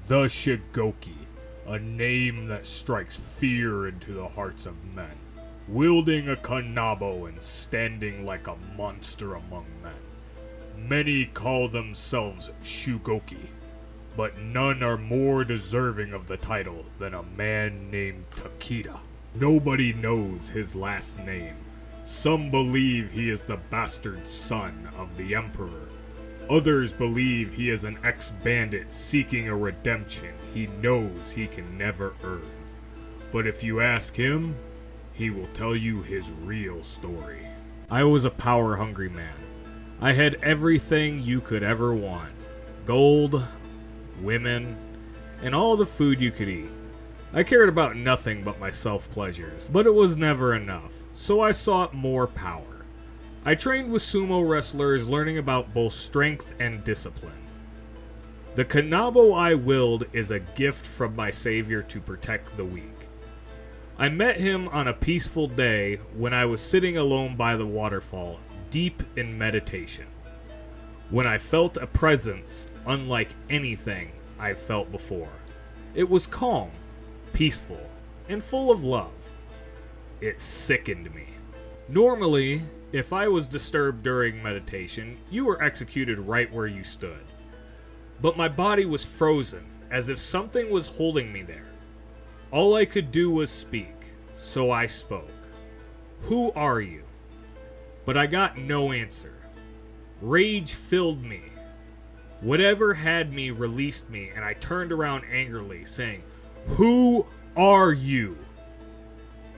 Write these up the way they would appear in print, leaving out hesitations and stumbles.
The Shigoki, a name that strikes fear into the hearts of men, wielding a kanabo and standing like a monster among men. Many call themselves Shugoki, but none are more deserving of the title than a man named Takeda. Nobody knows his last name. Some believe he is the bastard son of the Emperor. Others believe he is an ex-bandit seeking a redemption he knows he can never earn. But if you ask him, he will tell you his real story. I was a power-hungry man. I had everything you could ever want. Gold, women, and all the food you could eat. I cared about nothing but my self-pleasures, but it was never enough, so I sought more power. I trained with sumo wrestlers, learning about both strength and discipline. The kanabo I willed is a gift from my savior to protect the weak. I met him on a peaceful day when I was sitting alone by the waterfall, deep in meditation. When I felt a presence unlike anything I've felt before. It was calm, peaceful, and full of love. It sickened me. Normally, if I was disturbed during meditation, you were executed right where you stood. But my body was frozen, as if something was holding me there. All I could do was speak, so I spoke. Who are you? But I got no answer. Rage filled me. Whatever had me released me, and I turned around angrily, saying, "Who are you?"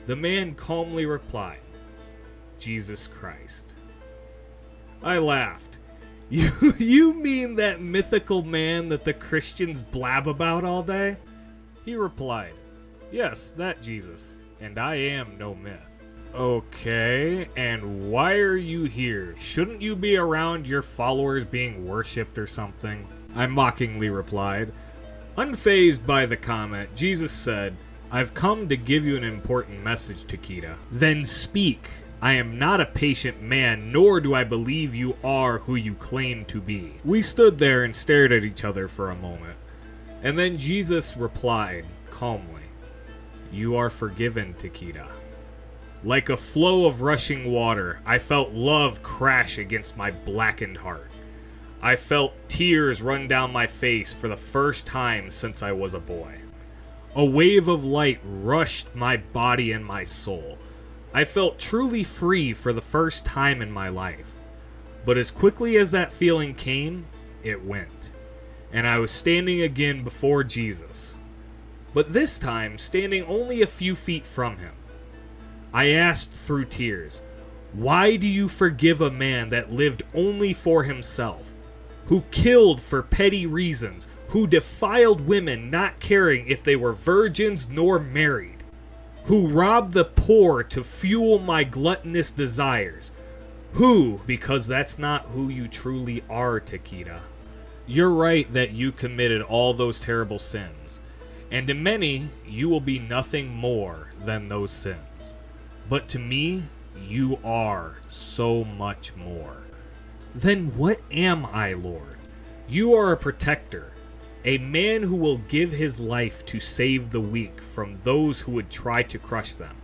The man calmly replied, "Jesus Christ." I laughed. You mean that mythical man that the Christians blab about all day? He replied, "Yes, that Jesus, and I am no myth." Okay, and why are you here? Shouldn't you be around your followers being worshipped or something? I mockingly replied. Unfazed by the comment, Jesus said, "I've come to give you an important message, Takeda." "Then speak. I am not a patient man, nor do I believe you are who you claim to be." We stood there and stared at each other for a moment. And then Jesus replied, calmly, "You are forgiven, Takeda." Like a flow of rushing water, I felt love crash against my blackened heart. I felt tears run down my face for the first time since I was a boy. A wave of light rushed my body and my soul. I felt truly free for the first time in my life. But as quickly as that feeling came, it went. And I was standing again before Jesus. But this time, standing only a few feet from him. I asked through tears, "Why do you forgive a man that lived only for himself, who killed for petty reasons, who defiled women not caring if they were virgins nor married, who robbed the poor to fuel my gluttonous desires, who, because that's not who you truly are, Takeda. You're right that you committed all those terrible sins, and to many, you will be nothing more than those sins. But to me, you are so much more. Then what am I, Lord? You are a protector, a man who will give his life to save the weak from those who would try to crush them,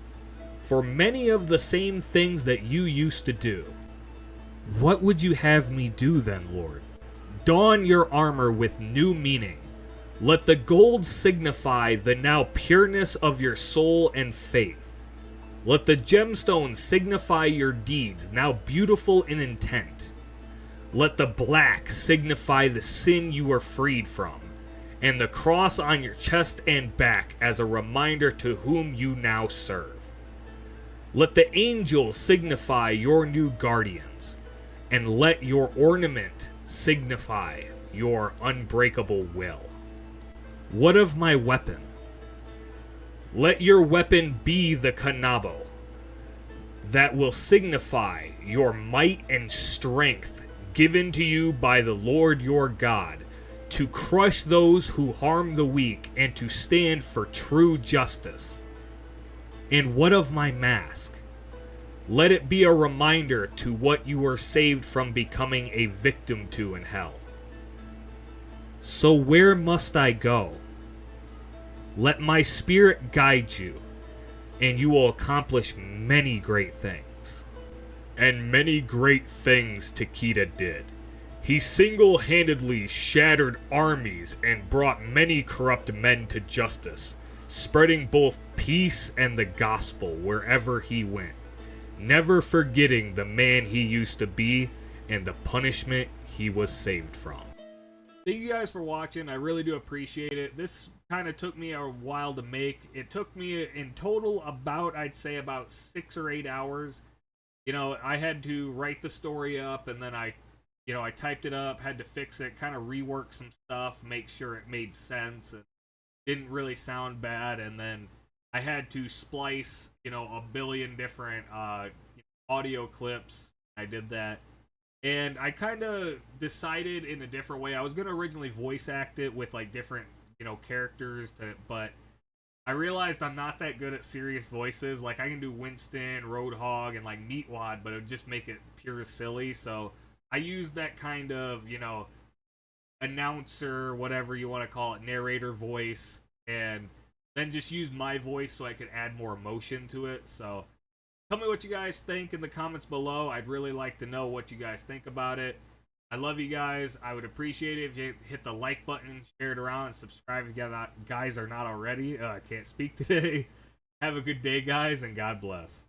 for many of the same things that you used to do. What would you have me do then, Lord? Don your armor with new meaning. Let the gold signify the now pureness of your soul and faith. Let the gemstones signify your deeds, now beautiful in intent. Let the black signify the sin you are freed from, and the cross on your chest and back as a reminder to whom you now serve. Let the angels signify your new guardians, and let your ornament signify your unbreakable will. What of my weapon? Let your weapon be the kanabo, that will signify your might and strength given to you by the Lord your God, to crush those who harm the weak and to stand for true justice. And what of my mask? Let it be a reminder to what you were saved from becoming a victim to in hell. So where must I go? Let my spirit guide you, and you will accomplish many great things. And many great things Takeda did. He single handedly shattered armies and brought many corrupt men to justice, spreading both peace and the gospel wherever he went, never forgetting the man he used to be and the punishment he was saved from. Thank you guys for watching. I really do appreciate it. This kind of took me a while to make. It took me in total about, I'd say, about 6 or 8 hours. You know, I had to write the story up, and then I typed it up, had to fix it, kind of rework some stuff, make sure it made sense and didn't really sound bad, and then I had to splice, a billion different audio clips. I did that. And I kind of decided in a different way. I was going to originally voice act it with like different, characters but I realized I'm not that good at serious voices. Like I can do Winston, Roadhog, and like Meatwad, but it would just make it pure silly. So I used that kind of, announcer, whatever you want to call it, narrator voice, and then just use my voice so I could add more emotion to it. So tell me what you guys think in the comments below. I'd really like to know what you guys think about it. I love you guys. I would appreciate it if you hit the like button, share it around, and subscribe if you guys are not already. I can't speak today. Have a good day, guys, and God bless.